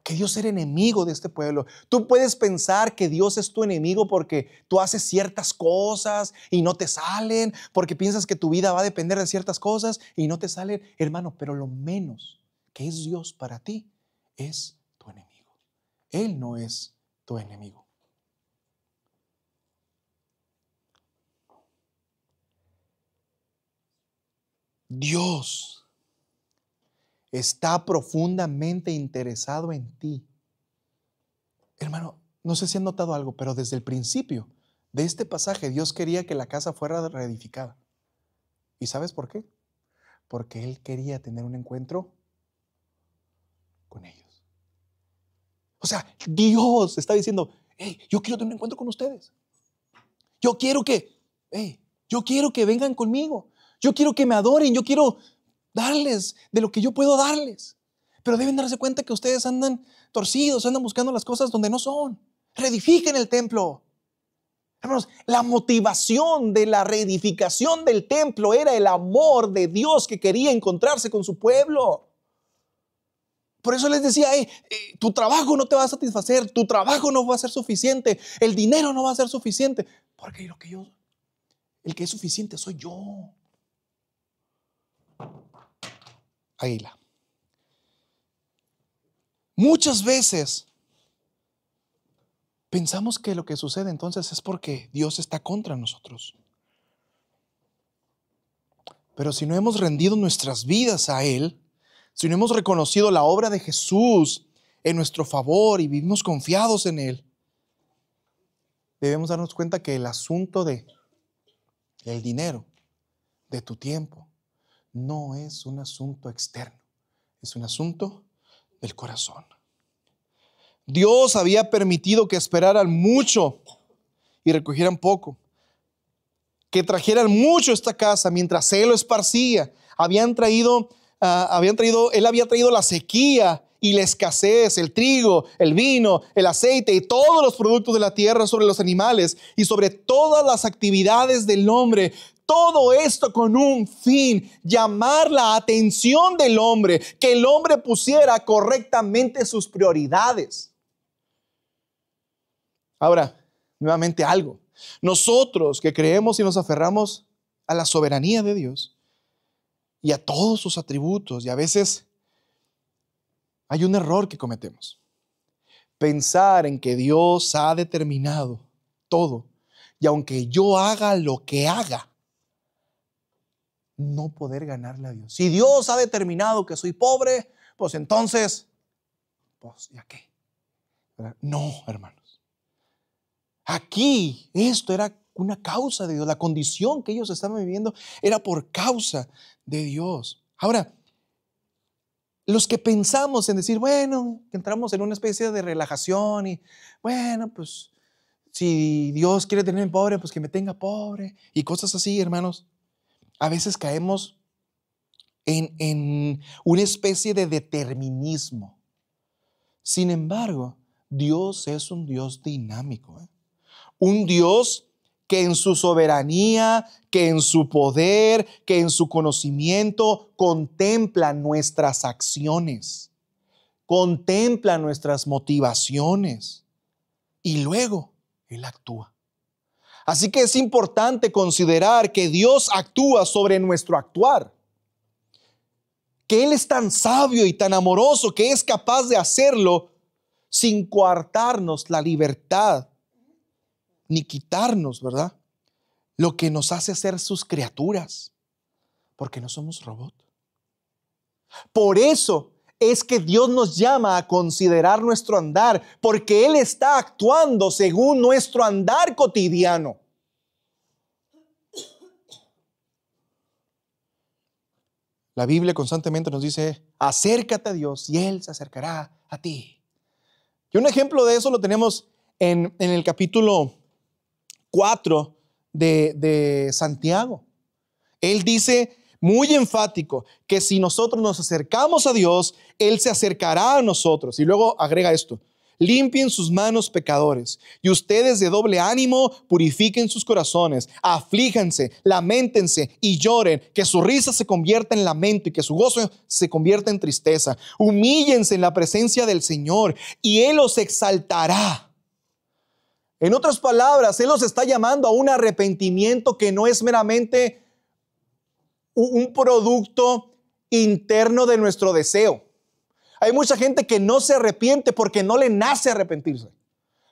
que Dios era enemigo de este pueblo. Tú puedes pensar que Dios es tu enemigo porque tú haces ciertas cosas y no te salen, porque piensas que tu vida va a depender de ciertas cosas y no te salen. Hermano, pero lo menos que es Dios para ti es tu enemigo. Él no es tu enemigo. Dios está profundamente interesado en ti. Hermano, no sé si han notado algo, pero desde el principio de este pasaje Dios quería que la casa fuera reedificada. ¿Y sabes por qué? Porque Él quería tener un encuentro con ellos. O sea, Dios está diciendo: hey, yo quiero tener un encuentro con ustedes. Yo quiero que vengan conmigo. Yo quiero que me adoren. Yo quiero darles de lo que yo puedo darles. Pero deben darse cuenta que ustedes andan torcidos, andan buscando las cosas donde no son. Reedifiquen el templo. Hermanos, la motivación de la reedificación del templo era el amor de Dios que quería encontrarse con su pueblo. Por eso les decía: tu trabajo no te va a satisfacer, tu trabajo no va a ser suficiente, el dinero no va a ser suficiente, porque el que es suficiente soy yo. Águila. Muchas veces pensamos que lo que sucede entonces es porque Dios está contra nosotros. Pero si no hemos rendido nuestras vidas a Él, si no hemos reconocido la obra de Jesús en nuestro favor y vivimos confiados en Él, debemos darnos cuenta que el asunto del dinero, de tu tiempo, no es un asunto externo, es un asunto del corazón. Dios había permitido que esperaran mucho y recogieran poco, que trajeran mucho a esta casa mientras Él lo esparcía. Él había traído la sequía y la escasez, el trigo, el vino, el aceite y todos los productos de la tierra sobre los animales y sobre todas las actividades del hombre. Todo esto con un fin: llamar la atención del hombre, que el hombre pusiera correctamente sus prioridades. Ahora, nuevamente algo. nosotros, nosotros que creemos y nos aferramos a la soberanía de Dios, y a todos sus atributos. Y a veces hay un error que cometemos. Pensar en que Dios ha determinado todo. Y aunque yo haga lo que haga, no poder ganarle a Dios. Si Dios ha determinado que soy pobre, pues entonces, pues ¿ya qué? No, hermanos. Aquí esto era una causa de Dios. La condición que ellos estaban viviendo era por causa de Dios. Ahora, los que pensamos en decir, bueno, entramos en una especie de relajación y bueno, pues si Dios quiere tenerme pobre, pues que me tenga pobre y cosas así, hermanos. A veces caemos en una especie de determinismo. Sin embargo, Dios es un Dios dinámico, ¿eh? Un Dios que en su soberanía, que en su poder, que en su conocimiento contempla nuestras acciones, contempla nuestras motivaciones y luego Él actúa. Así que es importante considerar que Dios actúa sobre nuestro actuar, que Él es tan sabio y tan amoroso que es capaz de hacerlo sin coartarnos la libertad, ni quitarnos, ¿verdad?, lo que nos hace ser sus criaturas, porque no somos robots. Por eso es que Dios nos llama a considerar nuestro andar, porque Él está actuando según nuestro andar cotidiano. La Biblia constantemente nos dice, acércate a Dios y Él se acercará a ti. Y un ejemplo de eso lo tenemos en el capítulo 4 de Santiago. Él dice muy enfático que si nosotros nos acercamos a Dios, Él se acercará a nosotros. Y luego agrega esto: limpien sus manos, pecadores, y ustedes de doble ánimo purifiquen sus corazones, aflíjanse, lamentense y lloren, que su risa se convierta en lamento y que su gozo se convierta en tristeza. Humíllense en la presencia del Señor y Él los exaltará. En otras palabras, Él los está llamando a un arrepentimiento que no es meramente un producto interno de nuestro deseo. Hay mucha gente que no se arrepiente porque no le nace arrepentirse.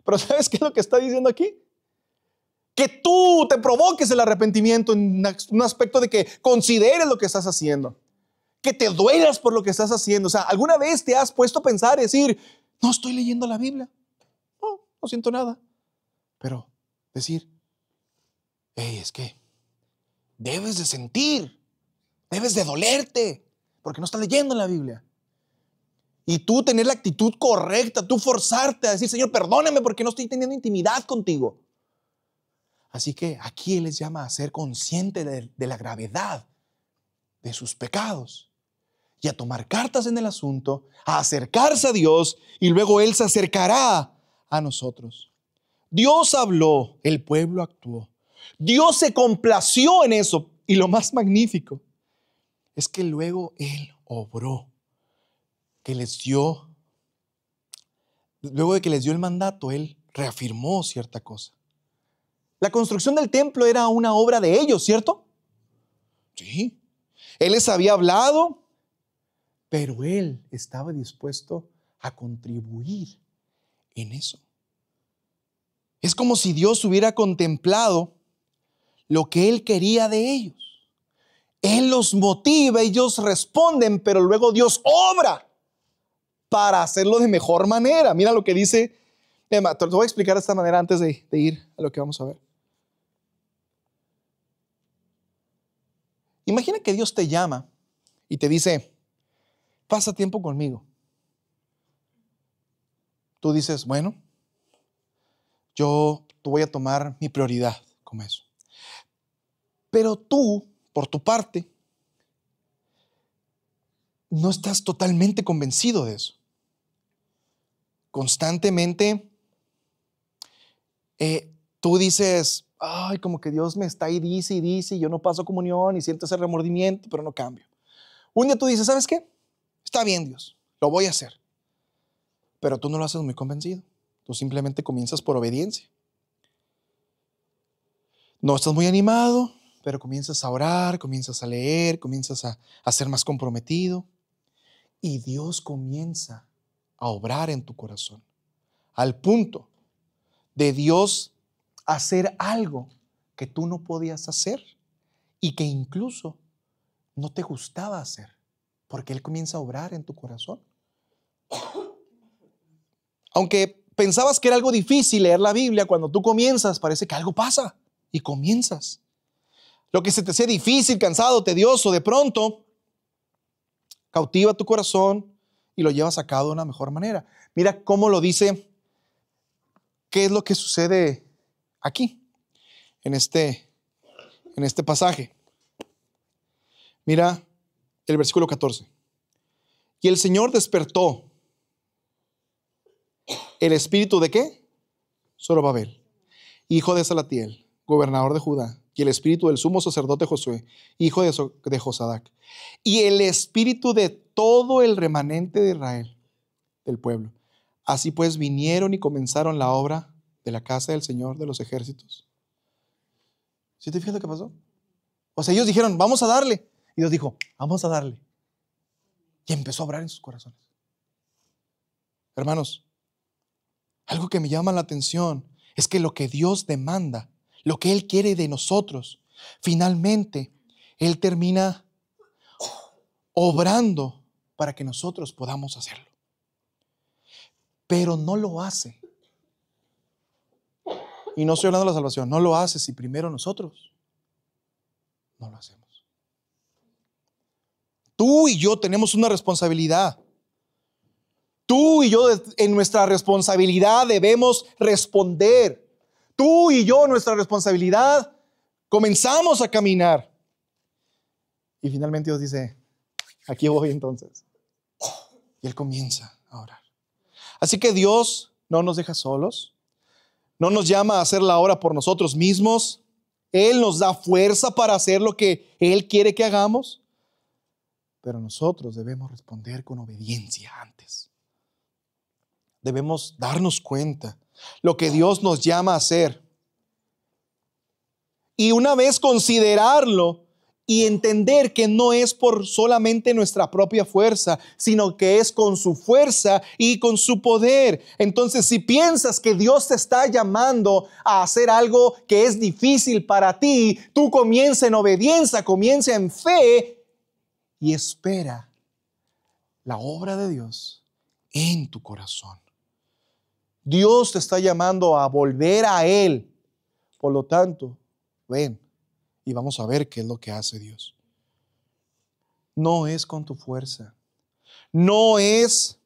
Pero ¿sabes qué es lo que está diciendo aquí? Que tú te provoques el arrepentimiento en un aspecto de que consideres lo que estás haciendo. Que te duelas por lo que estás haciendo. O sea, ¿alguna vez te has puesto a pensar y decir, no estoy leyendo la Biblia? No siento nada. Pero decir, hey, es que debes de sentir, debes de dolerte, porque no estás leyendo la Biblia. Y tú tener la actitud correcta, tú forzarte a decir, Señor, perdóname porque no estoy teniendo intimidad contigo. Así que aquí Él les llama a ser consciente de la gravedad de sus pecados y a tomar cartas en el asunto, a acercarse a Dios y luego Él se acercará a nosotros. Dios habló, el pueblo actuó. Dios se complació en eso. Y lo más magnífico es que luego Él obró, que les dio, luego de que les dio el mandato, Él reafirmó cierta cosa. La construcción del templo era una obra de ellos, ¿cierto? Sí. Él les había hablado, pero Él estaba dispuesto a contribuir en eso. Es como si Dios hubiera contemplado lo que Él quería de ellos. Él los motiva, ellos responden, pero luego Dios obra para hacerlo de mejor manera. Mira lo que dice. Te lo voy a explicar de esta manera antes de ir a lo que vamos a ver. Imagina que Dios te llama y te dice, pasa tiempo conmigo. Tú dices, bueno, yo voy a tomar mi prioridad como eso. Pero tú, por tu parte, no estás totalmente convencido de eso. Constantemente tú dices, ay, como que Dios me está ahí, dice y dice, y yo no paso comunión y siento ese remordimiento, pero no cambio. Un día tú dices, ¿sabes qué? Está bien, Dios, lo voy a hacer. Pero tú no lo haces muy convencido. Tú simplemente comienzas por obediencia. No estás muy animado, pero comienzas a orar, comienzas a leer, comienzas a ser más comprometido y Dios comienza a obrar en tu corazón, al punto de Dios hacer algo que tú no podías hacer y que incluso no te gustaba hacer, porque Él comienza a obrar en tu corazón. Aunque pensabas que era algo difícil leer la Biblia, cuando tú comienzas parece que algo pasa y comienzas. Lo que se te hacía difícil, cansado, tedioso, de pronto cautiva tu corazón y lo llevas a cabo de una mejor manera. Mira cómo lo dice, qué es lo que sucede aquí, en este pasaje. Mira el versículo 14. Y el Señor despertó el espíritu ¿de qué? Zorobabel, hijo de Salatiel, gobernador de Judá, y el espíritu del sumo sacerdote Josué, hijo de Josadac, y el espíritu de todo el remanente de Israel, del pueblo. Así pues vinieron y comenzaron la obra de la casa del Señor de los ejércitos. ¿Sí te fijas lo que pasó? O sea, ellos dijeron, vamos a darle. Y Dios dijo, vamos a darle. Y empezó a obrar en sus corazones. Hermanos, algo que me llama la atención es que lo que Dios demanda, lo que Él quiere de nosotros, finalmente Él termina obrando para que nosotros podamos hacerlo. Pero no lo hace. Y no estoy hablando de la salvación, no lo hace si primero nosotros no lo hacemos. Tú y yo tenemos una responsabilidad. Tú y yo en nuestra responsabilidad debemos responder. Tú y yo, nuestra responsabilidad, comenzamos a caminar. Y finalmente Dios dice, aquí voy entonces. Y Él comienza a orar. Así que Dios no nos deja solos. No nos llama a hacer la obra por nosotros mismos. Él nos da fuerza para hacer lo que Él quiere que hagamos. Pero nosotros debemos responder con obediencia antes. Debemos darnos cuenta lo que Dios nos llama a hacer. Y una vez considerarlo y entender que no es por solamente nuestra propia fuerza, sino que es con su fuerza y con su poder. Entonces, si piensas que Dios te está llamando a hacer algo que es difícil para ti, tú comienza en obediencia, comienza en fe y espera la obra de Dios en tu corazón. Dios te está llamando a volver a Él. Por lo tanto, ven y vamos a ver qué es lo que hace Dios. No es con tu fuerza. No es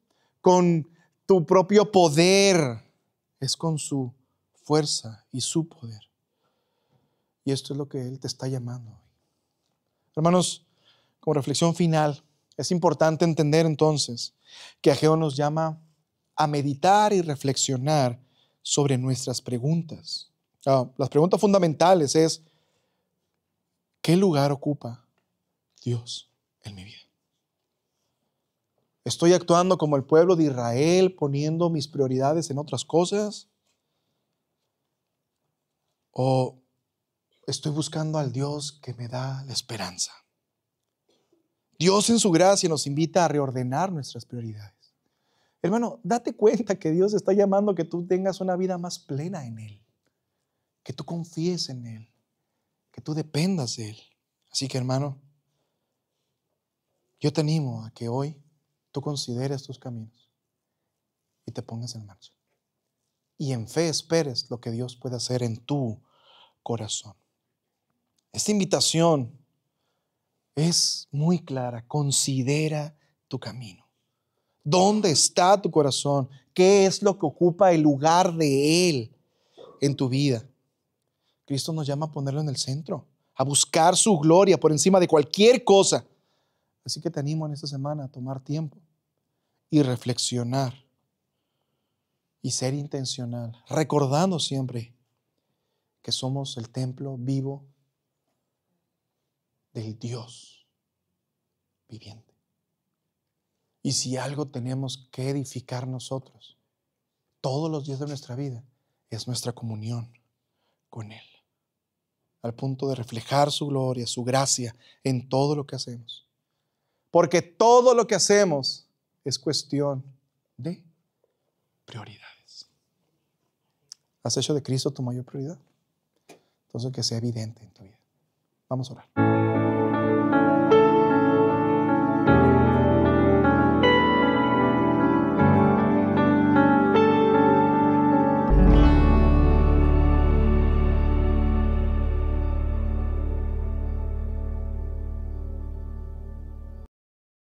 con tu propio poder. Es con su fuerza y su poder. Y esto es lo que Él te está llamando. Hermanos, como reflexión final, es importante entender entonces que Ageo nos llama a meditar y reflexionar sobre nuestras preguntas. Las preguntas fundamentales es, ¿qué lugar ocupa Dios en mi vida? ¿Estoy actuando como el pueblo de Israel, poniendo mis prioridades en otras cosas? ¿O estoy buscando al Dios que me da la esperanza? Dios en su gracia nos invita a reordenar nuestras prioridades. Hermano, date cuenta que Dios está llamando a que tú tengas una vida más plena en Él, que tú confíes en Él, que tú dependas de Él. Así que, hermano, yo te animo a que hoy tú consideres tus caminos y te pongas en marcha. Y en fe esperes lo que Dios puede hacer en tu corazón. Esta invitación es muy clara. Considera tu camino. ¿Dónde está tu corazón? ¿Qué es lo que ocupa el lugar de Él en tu vida? Cristo nos llama a ponerlo en el centro, a buscar su gloria por encima de cualquier cosa. Así que te animo en esta semana a tomar tiempo y reflexionar y ser intencional, recordando siempre que somos el templo vivo del Dios viviente. Y si algo tenemos que edificar nosotros todos los días de nuestra vida, es nuestra comunión con Él. al punto de reflejar su gloria, su gracia en todo lo que hacemos. Porque todo lo que hacemos es cuestión de prioridades. ¿Has hecho de Cristo tu mayor prioridad? Entonces que sea evidente en tu vida. Vamos a orar.